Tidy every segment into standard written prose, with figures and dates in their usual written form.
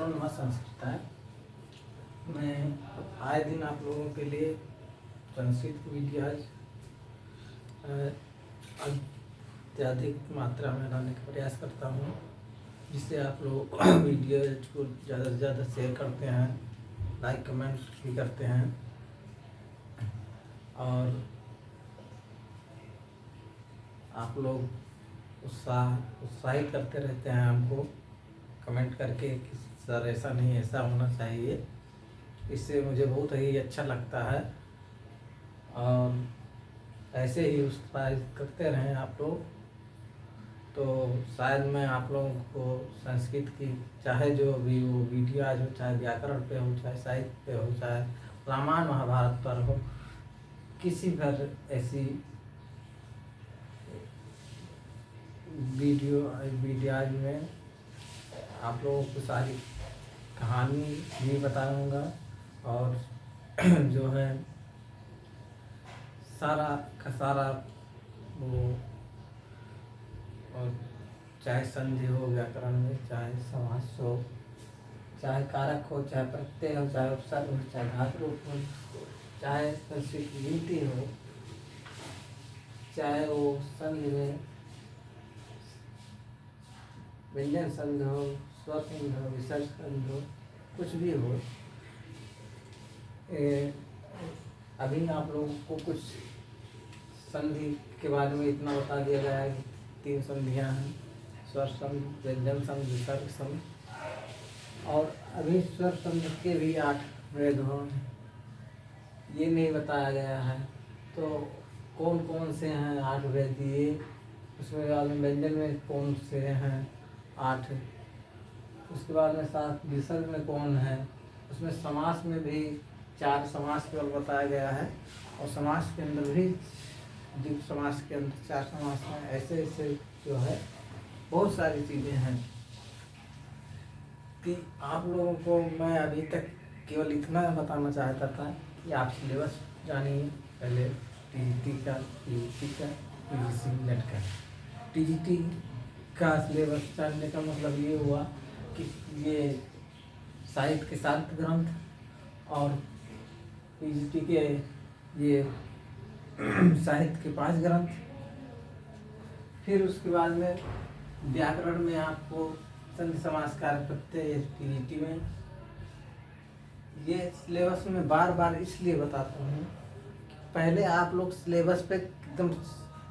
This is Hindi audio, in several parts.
मित्रों, नमः संस्कृताय। मैं आए दिन आप लोगों के लिए संस्कृत की वीडियोज अत्यधिक मात्रा में लाने का प्रयास करता हूँ, जिससे आप लोग वीडियोज को ज़्यादा से ज़्यादा शेयर करते हैं, लाइक कमेंट भी करते हैं और आप लोग उत्साहित करते रहते हैं हमको कमेंट करके कि सर ऐसा नहीं, ऐसा होना चाहिए। इससे मुझे बहुत ही अच्छा लगता है और ऐसे ही उत्साहित करते रहें आप लोग, तो शायद मैं आप लोगों को संस्कृत की चाहे जो भी वो वीडियो आज हो, चाहे व्याकरण पे हो, चाहे साहित्य पे हो, चाहे रामायण महाभारत पर हो, किसी पर ऐसी वीडियोज में आप लोगों को सारी कहानी भी बताऊंगा और जो है सारा का सारा वो, और चाहे संधि हो व्याकरण में, चाहे समास हो, चाहे कारक हो, चाहे प्रत्यय हो, चाहे उपसर्ग हो, चाहे धातु हो, चाहे संस्कृत गिनती हो, चाहे वो संधि में व्यंजन संध हो, स्वसंध हो, विसर्ग संध हो, कुछ भी हो। अभी आप लोगों को कुछ संधि के बारे में इतना बता दिया गया है कि 3 संधियाँ हैं, स्वर संध, व्यंजन संध, विसर्ग संध। और अभी स्वर संध के भी 8 भेद हैं, ये नहीं बताया गया है। तो कौन कौन से हैं 8 भेद, ये उसमें बाद में व्यंजन में कौन से हैं 8, उसके बाद में 7 विसर्ग में कौन है, उसमें समास में भी 4 समास केवल बताया गया है और समास के अंदर भी द्वितीय समास के अंदर 4 समास हैं। ऐसे ऐसे जो है बहुत सारी चीज़ें हैं कि आप लोगों को मैं अभी तक केवल इतना बताना चाहता था कि आप सिलेबस जानिए पहले टीजीटी का, पीजीसी नेट का। टीजीटी का सिलेबस जानने का मतलब ये हुआ कि ये साहित्य के 7 ग्रंथ और पीजीटी के ये साहित्य के 5 ग्रंथ। फिर उसके बाद में व्याकरण में आपको संधि समास कारक प्रत्यय पीजीटी में। ये सिलेबस में बार बार इसलिए बताता हूँ, पहले आप लोग सिलेबस पे एकदम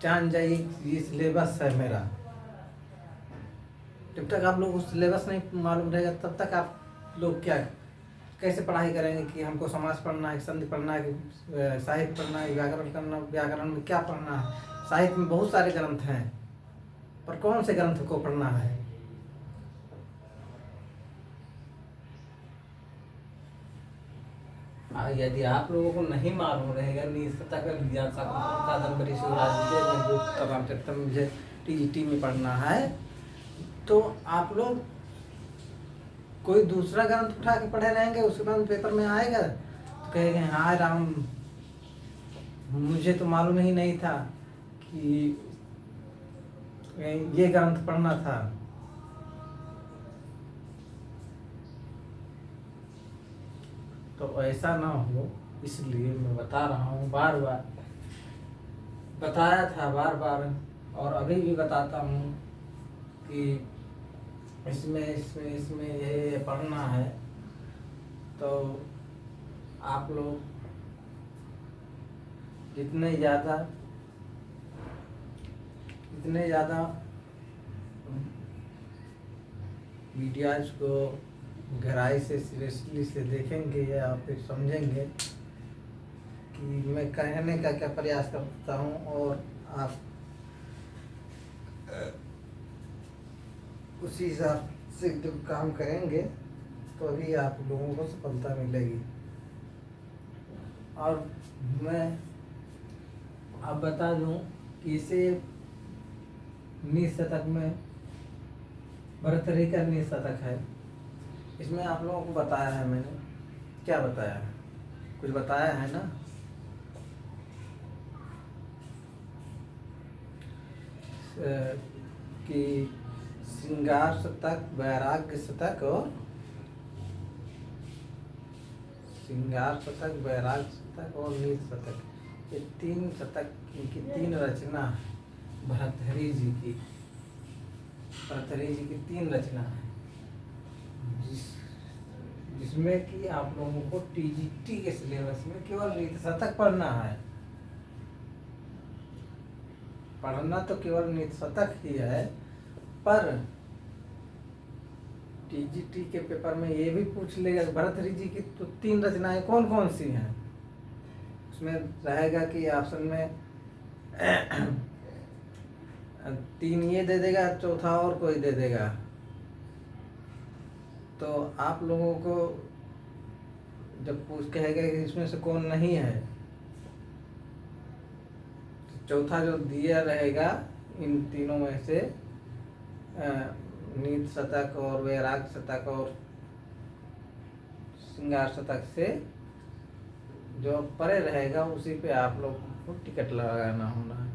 जान जाइए, ये सिलेबस है मेरा। जब तक आप लोग उस सिलेबस नहीं मालूम रहेगा तब तक आप लोग कैसे पढ़ाई करेंगे कि हमको समास पढ़ना है, संधि पढ़ना है, कि साहित्य पढ़ना है, व्याकरण करना, व्याकरण में क्या पढ़ना है। साहित्य में बहुत सारे ग्रंथ हैं, पर कौन से ग्रंथ को पढ़ना है। यदि आप लोगों को नहीं मालूम रहेगा मुझे टीजीटी में पढ़ना है, तो आप लोग कोई दूसरा ग्रंथ उठा के पढ़े रहेंगे, उसके बाद पेपर में आएगा तो कहेंगे हाँ राम, मुझे तो मालूम ही नहीं था कि ये ग्रंथ पढ़ना था। तो ऐसा ना हो, इसलिए मैं बता रहा हूँ, बार बार बताया था, बार बार और अभी भी बताता हूँ कि इसमें ये पढ़ना है। तो आप लोग जितने ज़्यादा वीडियोज को गहराई से, सीरियसली से देखेंगे या फिर समझेंगे कि मैं कहने का क्या प्रयास करता हूँ, और आप उसी हिसाब से जब काम करेंगे तो अभी आप लोगों को सफलता मिलेगी। और मैं आप बता दूं कि इसे निःशतक में भर्तृहरि का निःशतक है। इसमें आप लोगों को बताया है, मैंने क्या बताया है, कुछ बताया है ना। कि श्रृंगार शतक, वैराग्य शतक और श्रृंगार शतक, वैराग शतक और नीत शतक, ये 3 शतक की 3 रचना है भर्तृहरि जी की। भर्तृहरि जी की 3 रचना है जिसमें कि आप लोगों को टीजीटी के सिलेबस में केवल नीत शतक पढ़ना है। पढ़ना तो केवल नीत शतक ही है, पर टीजीटी के पेपर में ये भी पूछ लेगा भर्तृहरि जी की तो 3 रचनाएं कौन कौन सी हैं। उसमें रहेगा कि ऑप्शन में 3 ये दे देगा, चौथा और कोई दे देगा। तो आप लोगों को जब पूछ कहेगा कि इसमें से कौन नहीं है, तो चौथा जो दिया रहेगा इन तीनों में से नीत शतक और वैराग शतक और श्रृंगार शतक से जो परे रहेगा उसी पे आप लोग को टिकट लगाना होना है।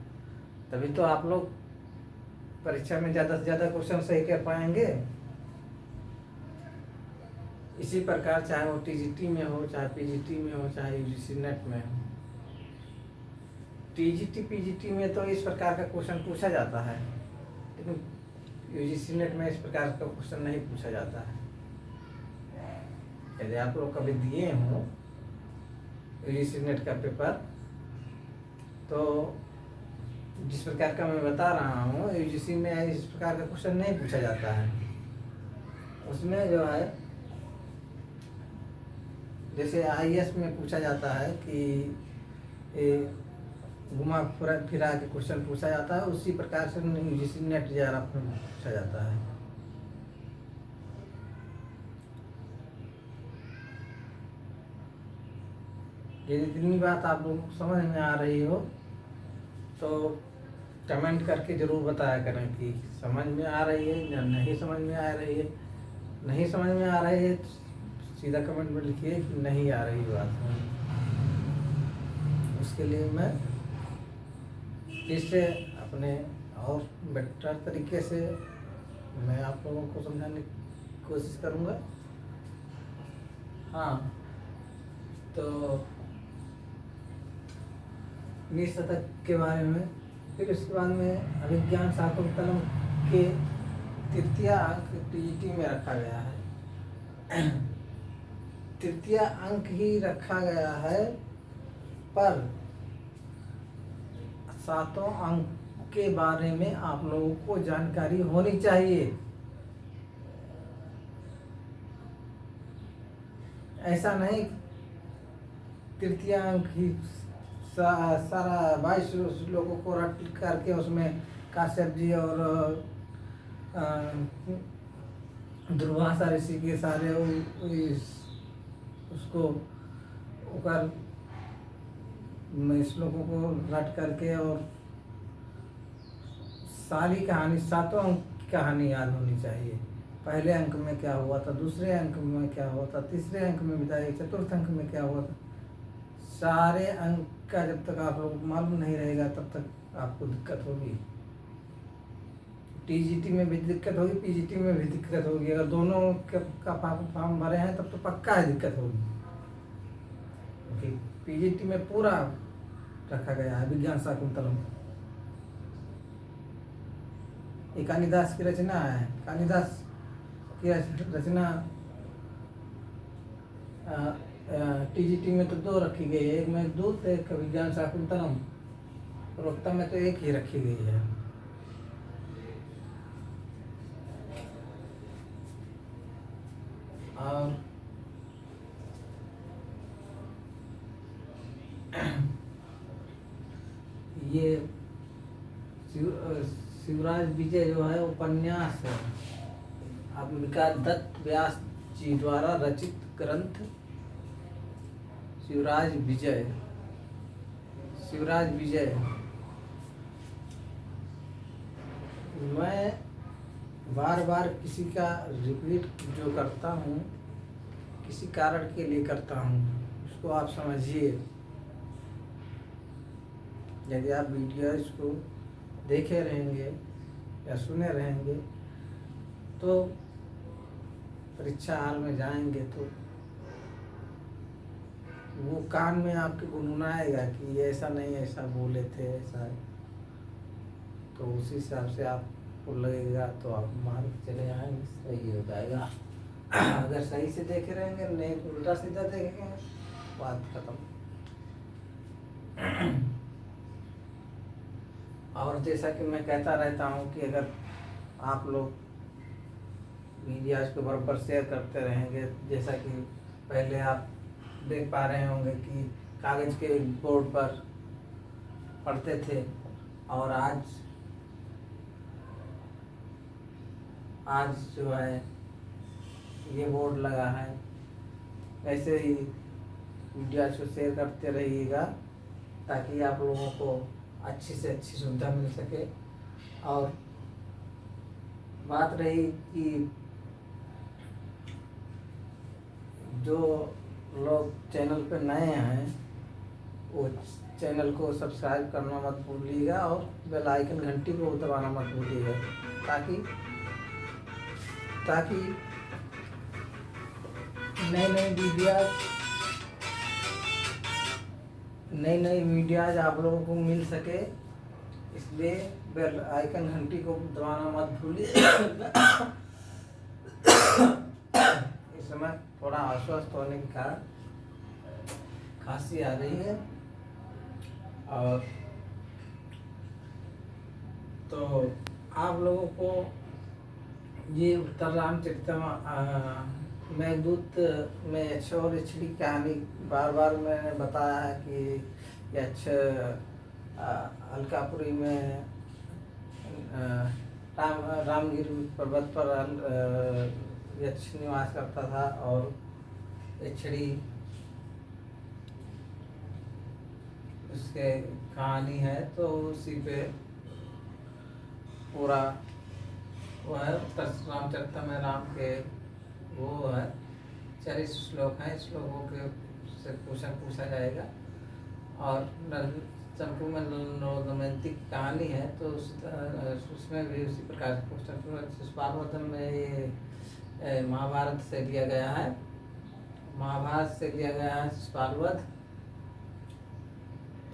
तभी तो आप लोग परीक्षा में ज़्यादा से ज़्यादा क्वेश्चन सही कर पाएंगे। इसी प्रकार चाहे वो टीजीटी में हो, चाहे पीजीटी में हो, चाहे यूजीसी नेट में हो। टीजीटी पीजीटी में तो इस प्रकार का क्वेश्चन पूछा जाता है, लेकिन यूजीसी नेट में इस प्रकार का क्वेश्चन नहीं पूछा जाता है। यदि आप लोग कभी दिए हों यूजीसी नेट का पेपर, तो जिस प्रकार का मैं बता रहा हूँ यूजीसी में इस प्रकार का क्वेश्चन नहीं पूछा जाता है। उसमें जो है जैसे आईएएस में पूछा जाता है कि घुमा फिरा के क्वेश्चन पूछा जाता है, उसी प्रकार से यूजीसी नेट जेआरएफ में पूछा जाता है। यदि इतनी बात आप लोगों को समझ में आ रही हो तो कमेंट करके ज़रूर बताया करें कि समझ में आ रही है या नहीं समझ में आ रही है। नहीं समझ में आ रही है तो सीधा कमेंट में लिखिए कि नहीं आ रही बात। उसके लिए मैं इससे अपने और बेटर तरीके से मैं आप लोगों को समझाने की कोशिश करूँगा। हाँ, तो नीत शतक के बारे में, फिर उसके बाद में अभिज्ञान शाकुंतलम के तृतीय अंक टीजीटी में रखा गया है। तृतीय अंक ही रखा गया है, पर 7वें अंक के बारे में आप लोगों को जानकारी होनी चाहिए। ऐसा नहीं तृतीय अंक ही सारा 22 लोगों को रट करके उसमें काश्यप जी और दुर्वासा ऋषि के सारे उसको उकर श्लोकों को रट करके और सारी कहानी 7वें अंक की कहानी याद होनी चाहिए। पहले अंक में क्या हुआ था, दूसरे अंक में क्या हुआ था, तीसरे अंक में बताया, चतुर्थ अंक में क्या हुआ था। सारे अंक का जब तक आप लोगों को मालूम नहीं रहेगा तब तक आपको दिक्कत होगी। टीजीटी में भी दिक्कत होगी, पीजीटी में भी दिक्कत होगी। अगर दोनों का फॉर्म भरे हैं तब तो पक्का है दिक्कत होगी, क्योंकि पीजीटी में पूरा रखा गया है विज्ञान शाकुंतलम। ये कालिदास की रचना है। कालिदास की रचना टीजीटी में तो 2 रखी गई है, एक में दूत, एक विज्ञान शाकुंतलम। प्रवक्ता में तो एक ही रखी गई है। और ये शिवराज विजय जो है उपन्यास है। अंबिका दत्त व्यास जी द्वारा रचित ग्रंथ शिवराज विजय। शिवराज विजय मैं बार बार किसी का रिपीट जो करता हूँ किसी कारण के लिए करता हूँ, उसको आप समझिए। यदि आप वीडियो इसको देखे रहेंगे या सुने रहेंगे तो परीक्षा हाल में जाएंगे तो वो कान में आपके गुनगुनाएगा कि ये ऐसा नहीं, ऐसा बोले थे, ऐसा है। तो उसी हिसाब से आपको लगेगा तो आप मान के चले आएंगे, सही हो जाएगा। अगर सही से देखे रहेंगे, नहीं तो उल्टा सीधा देखेंगे, बात खत्म। और जैसा कि मैं कहता रहता हूँ कि अगर आप लोग मीडियाज को बराबर शेयर करते रहेंगे, जैसा कि पहले आप देख पा रहे होंगे कि कागज़ के बोर्ड पर पढ़ते थे और आज जो है ये बोर्ड लगा है। ऐसे ही मीडिया को शेयर करते रहिएगा ताकि आप लोगों को अच्छी से अच्छी सुविधा मिल सके। और बात रही कि जो लोग चैनल पे नए हैं वो चैनल को सब्सक्राइब करना मत भूलिएगा और बेल आइकन घंटी को दबाना मत भूलिएगा ताकि नई वीडियोज आप लोगों को मिल सके, इसलिए बेल आइकन घंटी को दबाना मत भूलिए। इस समय थोड़ा अस्वस्थ होने के कारण खांसी आ रही है। और तो आप लोगों को ये उत्तर रामचरितमानस मेघदूत में यक्ष और यक्ष की कहानी बार बार मैंने बताया है कि यक्ष अलकापुरी में रामगिरी पर्वत पर यक्ष निवास करता था और यक्षिणी उसके कहानी है। तो उसी पे पूरा वो है रामचरित में राम के वो है 40 श्लोक हैं। श्लोकों के से क्वेश्चन पूछा जाएगा और चंपू में दमयंती की कहानी है तो उसमें भी उसी प्रकार से क्वेश्चन। शिशुपालवध में ये महाभारत से लिया गया है, महाभारत से लिया गया है शिशुपालवध।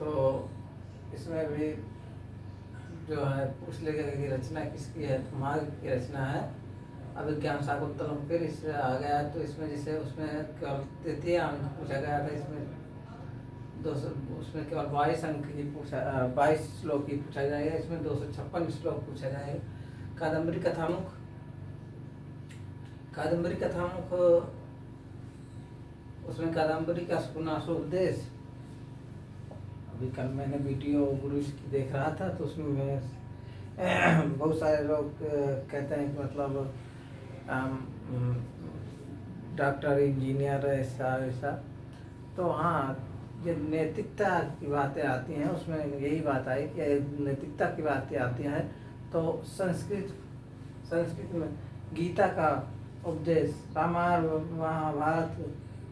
तो इसमें भी जो है पूछ लेगा कि रचना किसकी है, तो माघ की रचना है। अभिज्ञान शाकुंतलम फिर इससे आ गया है। तो इसमें जैसे उसमें केवल तृतीय अंक पूछा गया था, इसमें 200 उसमें केवल 22 अंक ही पूछा 22 श्लोक ही पूछा जाएगा। इसमें 256 श्लोक पूछा जाएगा। कादम्बरी कथामुख उसमें कादम्बरी का सुनासोपदेश। अभी कल मैंने वीडियो गुरु की देख रहा था तो उसमें मैं बहुत सारे लोग कहते हैं कि मतलब डॉक्टर इंजीनियर ऐसा वैसा। तो हाँ, ये नैतिकता की बातें आती हैं उसमें यही बात आई कि नैतिकता की बातें आती हैं। तो संस्कृत में गीता का उपदेश, रामायण महाभारत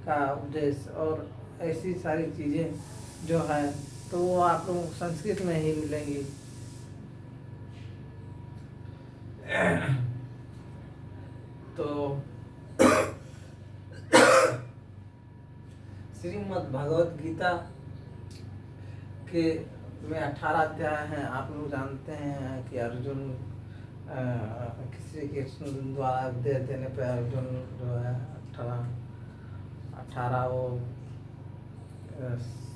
का उपदेश और ऐसी सारी चीज़ें जो है तो वो आप लोगों को संस्कृत में ही मिलेंगी। तो श्रीमद् भगवत गीता के में 18 अध्याय हैं। आप लोग जानते हैं कि अर्जुन किसी कृष्ण द्वारा उपदेश देने पर अर्जुन जो है 18 वो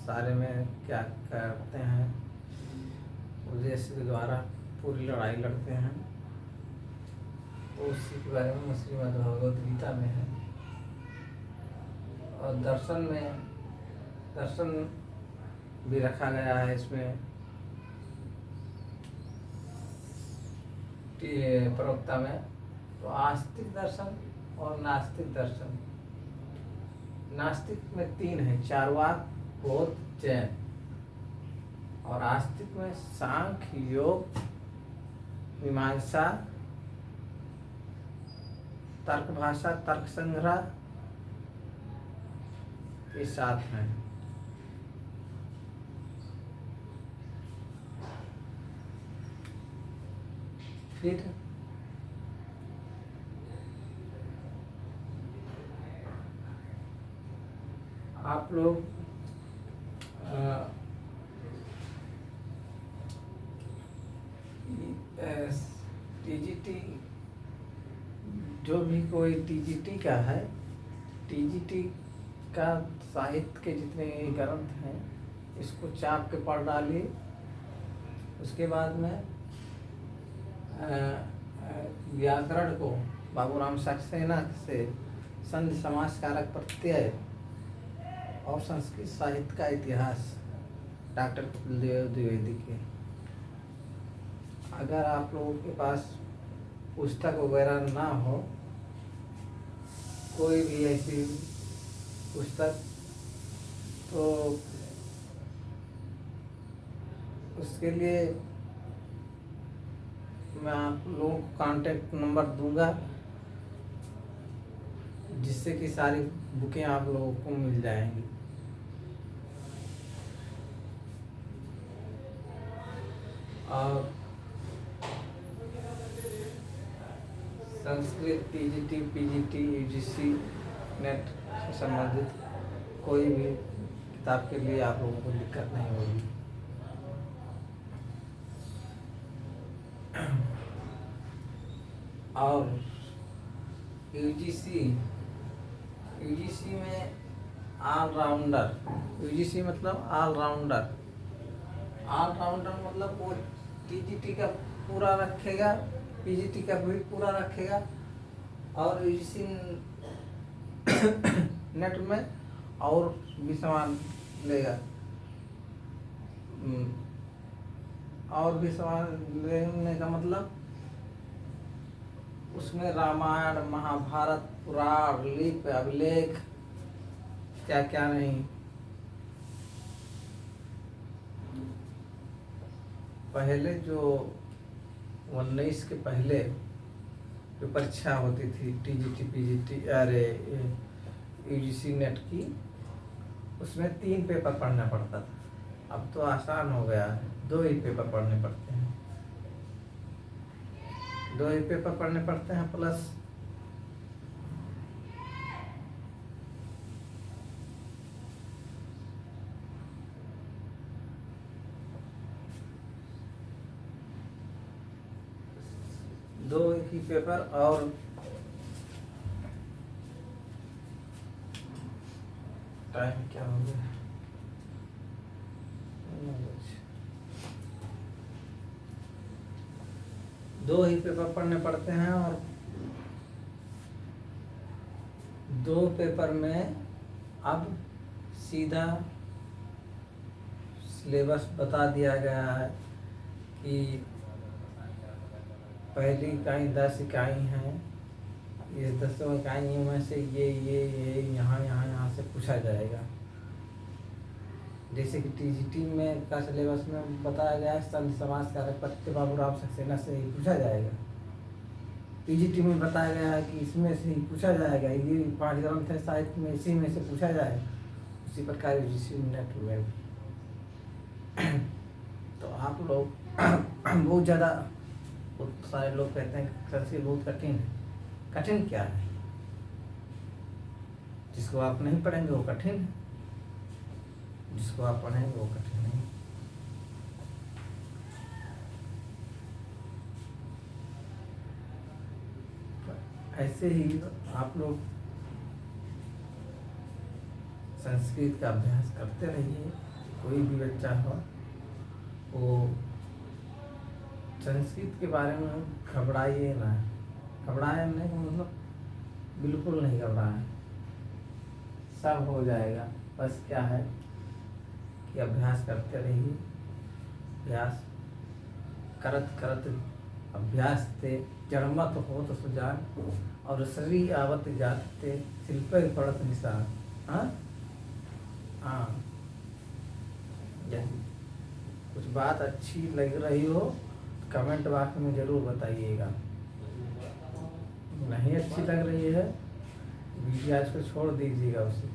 सारे में क्या करते हैं, उद्देश्य के द्वारा पूरी लड़ाई लड़ते हैं। तो उसी के बारे में श्रीमद् भगवत गीता में है। और दर्शन भी रखा गया है इसमें प्रवक्ता में। तो आस्तिक दर्शन और नास्तिक दर्शन। नास्तिक में 3 है, चार्वाक, बौद्ध, जैन। और आस्तिक में सांख्य, योग, मीमांसा, तर्क भाषा, तर्क संग्रह ये 7 हैं। फिर आप लोग टीजीटी जो भी कोई टीजीटी का है, टीजीटी का साहित्य के जितने ग्रंथ हैं इसको चाप के पढ़ डालिए। उसके बाद में व्याकरण को बाबूराम सक्सेना से संधि समास कारक प्रत्यय और संस्कृत साहित्य का इतिहास डॉक्टर देव द्विवेदी के। अगर आप लोगों के पास पुस्तक वगैरह ना हो, कोई भी ऐसी पुस्तक, तो उसके लिए मैं आप लोगों को कांटेक्ट नंबर दूंगा, जिससे कि सारी बुकें आप लोगों को मिल जाएंगी। और Sanskrit TGT, PGT, UGC net से संबंधित कोई भी किताब के लिए आप लोगों को दिक्कत नहीं होगी। और यूजीसी में ऑलराउंडर, यूजीसी मतलब ऑलराउंडर मतलब वो टीजीटी का पूरा रखेगा, पीजीटी का भी पूरा रखेगा, और यूजीसी नेट में और भी सामान लेगा, और भी सामान लेने का मतलब उसमें रामायण, महाभारत, पुराण, लिपि, अभिलेख, क्या क्या नहीं। पहले जो 19 के पहले जो परीक्षा होती थी टीजीटी, पीजीटी, अरे यूजीसी नेट की, उसमें 3 पेपर पढ़ना पड़ता था। अब तो आसान हो गया है, 2 ही पेपर पढ़ने पड़ते हैं। 2 ही पेपर पढ़ने पड़ते हैं, प्लस दो ही पेपर। और टाइम क्या हो गया? 2 ही पेपर पढ़ने पड़ते हैं, और 2 पेपर में अब सीधा सिलेबस बता दिया गया है कि पहली इकाई 10 इकाई हैं, ये 10 इकाइयों में से ये यहाँ से पूछा जाएगा। जैसे कि टीजीटी में का सिलेबस में बताया गया है, संधि समास कारक प्रत्यय बाबूराम सक्सेना से ही पूछा जाएगा। पीजीटी में बताया गया है कि इसमें से ही पूछा जाएगा, ये 5 ग्रंथ है साहित्य में, इसी में से पूछा जाएगा। उसी प्रकार यूजीसी नेट में तो आप लोग बहुत ज़्यादा, बहुत सारे लोग कहते हैं संस्कृत बहुत कठिन है। कठिन क्या है? जिसको आप नहीं पढ़ेंगे वो कठिन है, जिसको आप पढ़ेंगे वो कठिन नहीं। ऐसे ही आप लोग संस्कृत का अभ्यास करते रहिए। कोई भी बच्चा हो वो संस्कृत के बारे में घबराइए ना। घबराए नहीं मतलब बिल्कुल नहीं घबराए, सब हो जाएगा। बस क्या है कि अभ्यास करते रहिए। अभ्यास करत अभ्यास ते जड़मत हो तो सुजान, और शरीर आवत जाते शिल्प पड़त निशान। हाँ, यदि कुछ बात अच्छी लग रही हो कमेंट बॉक्स में ज़रूर बताइएगा। नहीं अच्छी लग रही है वीडियो आज को छोड़ दीजिएगा उसे।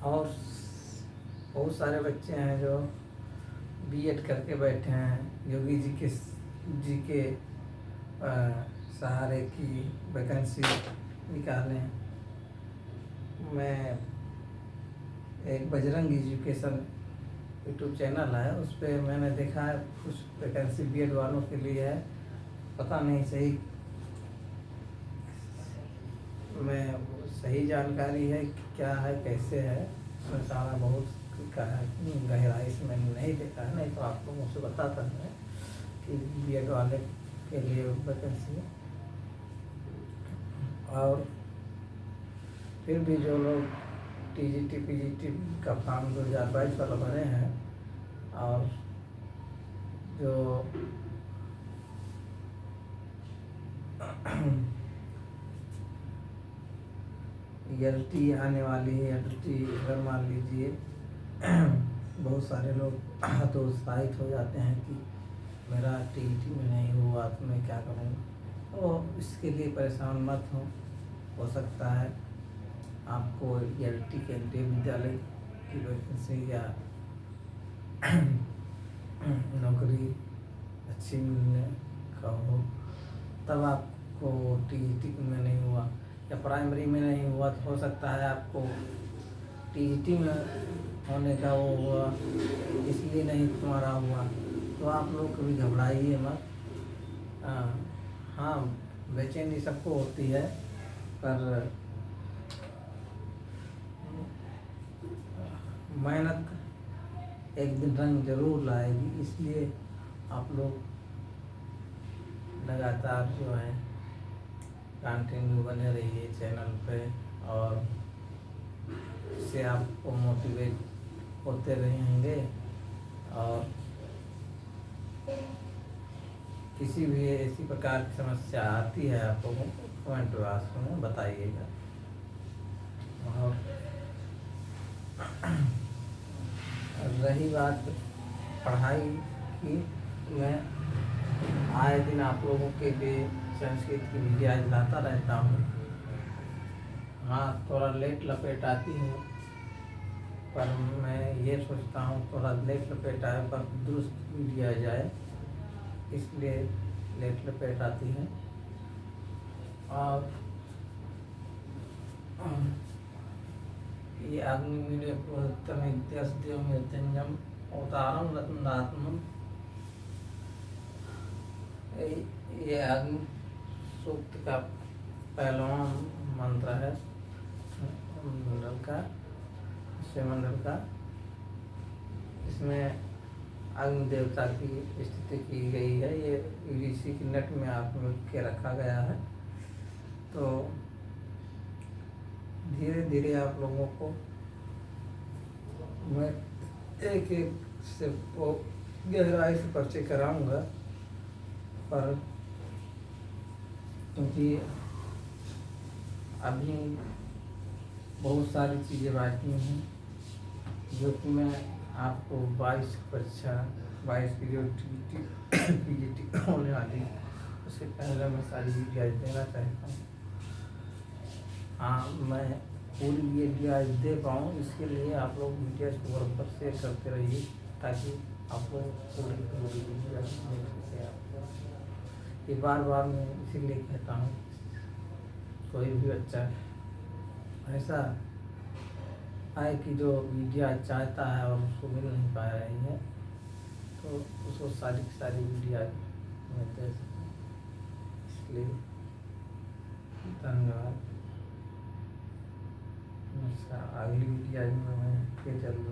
और बहुत सारे बच्चे हैं जो बीएड करके बैठे हैं, योगी जी के सहारे की वैकेंसी निकालें। मैं एक बजरंग एजुकेशन यूट्यूब चैनल है, उस पर मैंने देखा है कुछ वैकेंसी बीएड वालों के लिए है। पता नहीं सही मैं सही जानकारी है कि क्या है कैसे है, उसमें सारा बहुत गहराई से मैंने नहीं देखा है, नहीं तो आप लोगों से बताता मैं कि बीएड वाले के लिए वैकेंसी है। और फिर भी जो लोग टीजीटी पीजीटी का फॉर्म 2022 वाला भरे हैं और जो एलटी आने वाली है, एलटी अगर मान लीजिए बहुत सारे लोग तो उत्साहित हो जाते हैं कि मेरा टीईटी में नहीं हुआ तो मैं क्या करूँगा। तो इसके लिए परेशान मत हो सकता है आपको एलटी केंद्रीय विद्यालय की वैकेंसी या नौकरी अच्छी मिलने का हो, तब आपको टीजीटी में नहीं हुआ या प्राइमरी में नहीं हुआ तो हो सकता है आपको टीजीटी में होने का वो हुआ, इसलिए नहीं तुम्हारा हुआ। तो आप लोग कभी घबराइए मत। हाँ, बेचैनी सबको होती है, पर मेहनत एक दिन रंग जरूर लाएगी, इसलिए आप लोग लगातार जो है कंटिन्यू बने रहिए चैनल पे, और इससे आपको मोटिवेट होते रहेंगे। और किसी भी ऐसी प्रकार की समस्या आती है आप लोगों को कमेंट बॉक्स में बताइएगा। और रही बात पढ़ाई की, मैं आए दिन आप लोगों के लिए संस्कृत की वीडियो लाता रहता हूँ। हाँ, थोड़ा लेट लपेट आती है, पर मैं ये सोचता हूँ थोड़ा लेट लपेट आए पर दुरुस्त वीडियो आ जाए, इसलिए लेट लपेट आती है। और ये अग्निमीडे पुरोहितमित्यस्देवमित्यंजम अवतारम रत्नात्मम, ये अग्नि सूक्त का पहलवा मंत्र है मंडल का, मंडल का। इसमें अग्नि देवता की स्थिति की गई है, ये ऋषि की नट में आप के रखा गया है। तो धीरे धीरे आप लोगों को मैं एक एक से वो गहराई से परिचय कराऊंगा, पर क्योंकि अभी बहुत सारी चीज़ें बाकी हैं जो कि मैं आपको 22 परीक्षा 22 की जो पीजीटी होने वाली है उससे पहले मैं सारी वीडियो देना चाहता हूँ। हाँ, मैं पूरी वीडियो दे पाऊँ इसके लिए आप लोग वीडियो को बराबर शेयर करते रहिए, ताकि आप लोग पूरी वीडियो देख सकें। आप ये बार बार मैं इसीलिए कहता हूँ, कोई भी बच्चा ऐसा आए कि जो वीडियो चाहता है और उसको मिल नहीं पा रही है, तो उसको सारी की सारी वीडियो मैं दे सकूँ। इसलिए धन्यवाद। अगली वीडियो में मैं फिर जल्द